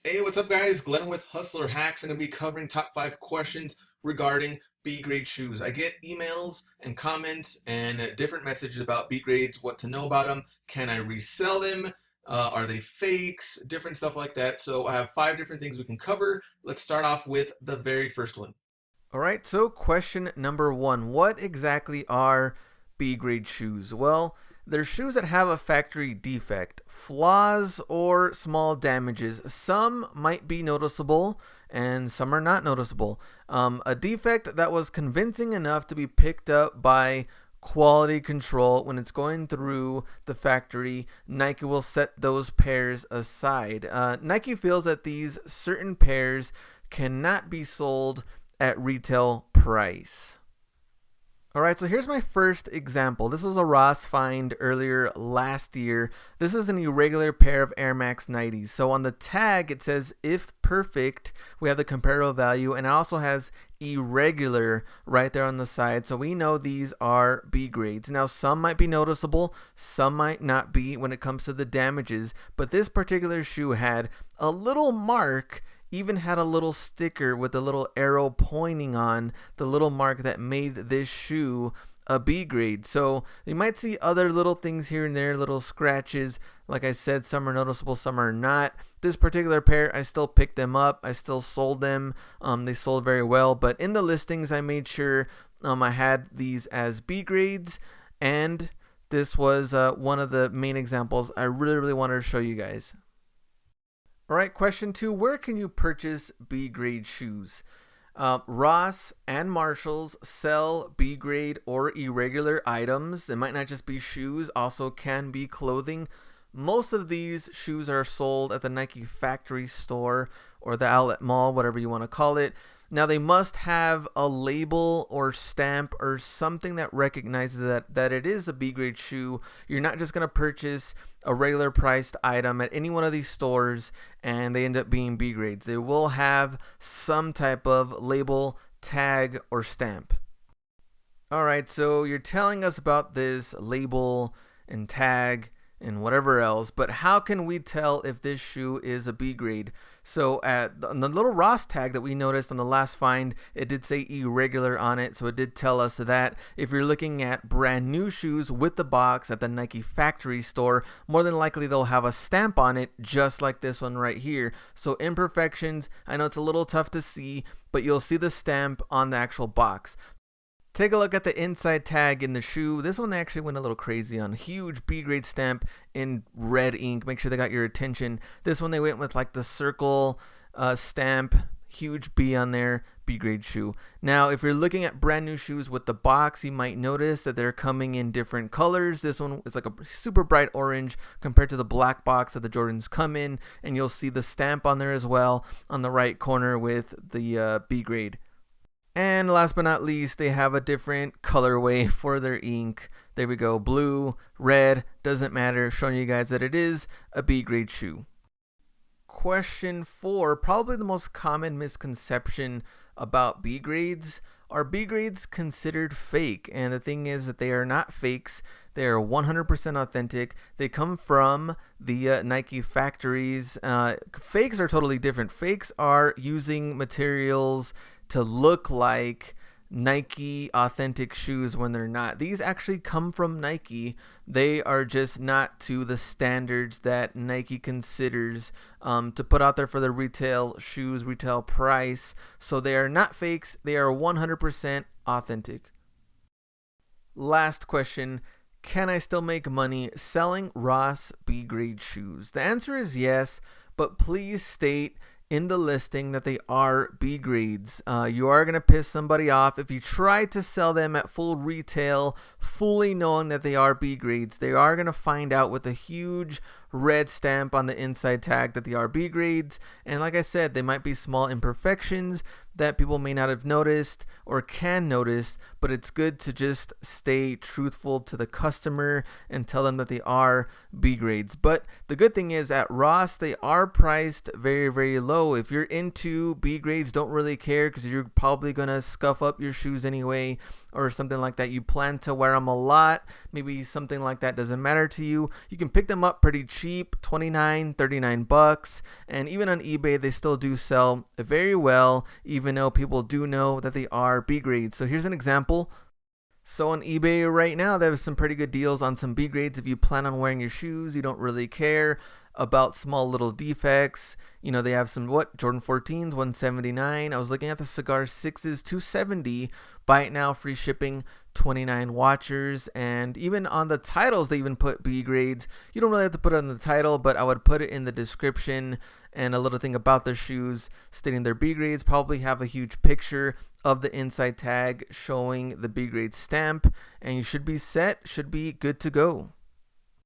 Hey, what's up, guys? Glenn with Hustler Hacks. I'm going to be covering top 5 questions regarding B grade shoes. I get emails and comments and different messages about B grades, what to know about them. Can I resell them? Are they fakes? Different stuff like that. So I have 5 different things we can cover. Let's start off with the very first one. All right, so question number one. What exactly are B grade shoes? Well, they're shoes that have a factory defect, flaws, or small damages. Some might be noticeable and some are not noticeable. A defect that was convincing enough to be picked up by quality control when it's going through the factory. Nike will set those pairs aside. Nike feels that these certain pairs cannot be sold at retail price. All right, so here's my first example. This was a Ross find earlier last year. This is an irregular pair of Air Max 90s. So on the tag, it says if perfect, we have the comparable value, and it also has irregular right there on the side. So we know these are B grades. Now, some might be noticeable, some might not be when it comes to the damages, but this particular shoe had a little mark, even had a little sticker with a little arrow pointing on the little mark that made this shoe a B grade. So you might see other little things here and there, little scratches. Like I said, some are noticeable, some are not. This particular pair, I still picked them up. I still sold them. They sold very well. But in the listings, I made sure I had these as B grades. And this was one of the main examples I really wanted to show you guys. All right, question two. Where can you purchase B grade shoes? Ross and Marshalls sell B grade or irregular items. They might not just be shoes, also can be clothing. Most of these shoes are sold at the Nike factory store or the outlet mall, whatever you want to call it. Now, they must have a label or stamp or something that recognizes that it is a B grade shoe. You're not just going to purchase a regular priced item at any one of these stores and they end up being B grades. They will have some type of label, tag, or stamp. All right, so you're telling us about this label and tag and whatever else, but how can we tell if this shoe is a B grade? So on the little Ross tag that we noticed on the last find, it did say irregular on it, so it did tell us that. If you're looking at brand new shoes with the box at the Nike factory store, more than likely they'll have a stamp on it just like this one right here. So imperfections, I know it's a little tough to see, but you'll see the stamp on the actual box. Take a look at the inside tag in the shoe. This one they actually went a little crazy on. Huge B grade stamp in red ink. Make sure they got your attention. This one they went with like the circle stamp. Huge B on there. B grade shoe. Now, if you're looking at brand new shoes with the box, you might notice that they're coming in different colors. This one is like a super bright orange compared to the black box that the Jordans come in. And you'll see the stamp on there as well on the right corner with the B grade. And last but not least, they have a different colorway for their ink. There we go, blue, red, doesn't matter, showing you guys that it is a B grade shoe. Question four, probably the most common misconception about B grades. Are B grades considered fake? And the thing is that they are not fakes. They are 100% authentic. They come from the Nike factories. Fakes are totally different. Fakes are using materials to look like Nike authentic shoes when they're not. These actually come from Nike. They are just not to the standards that Nike considers to put out there for the retail shoes, retail price. So they are not fakes. They are 100% authentic. Last question. Can I still make money selling Ross B grade shoes? The answer is yes, but please state in the listing that they are B grades. You are going to piss somebody off if you try to sell them at full retail, fully knowing that they are B grades. They are going to find out with a huge red stamp on the inside tag that they are B grades. And like I said, they might be small imperfections that people may not have noticed or can notice, but it's good to just stay truthful to the customer and tell them that they are B grades. But the good thing is at Ross, they are priced very low. If you're into B grades, don't really care because you're probably going to scuff up your shoes anyway. or something like that, you plan to wear them a lot, maybe something like that doesn't matter to you, you can pick them up pretty cheap, 29, 39 bucks. And even on eBay, they still do sell very well, even though people do know that they are B grades. So here's an example. So on eBay right now, there's some pretty good deals on some B grades if you plan on wearing your shoes, you don't really care about small little defects. You know, they have some Jordan 14s, 179. I was looking at the Cigar 6s, 270. Buy it now, free shipping, 29 watchers. And even on the titles, they even put B grades. You don't really have to put it on the title, but I would put it in the description and a little thing about the shoes stating their B grades. Probably have a huge picture of the inside tag showing the B grade stamp, and you should be set, should be good to go.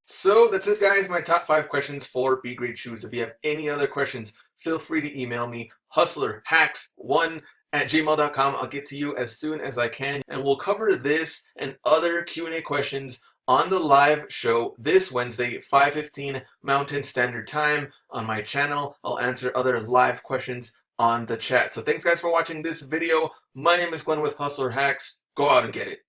So that's it, guys. My top 5 questions for B grade shoes. If you have any other questions, feel free to email me, hustlerhacks1@gmail.com. I'll get to you as soon as I can, and we'll cover this and other Q&A questions on the live show this Wednesday, 5:15 Mountain Standard Time on my channel. I'll answer other live questions on the chat. So thanks, guys, for watching this video. My name is Glenn with Hustler Hacks. Go out and get it.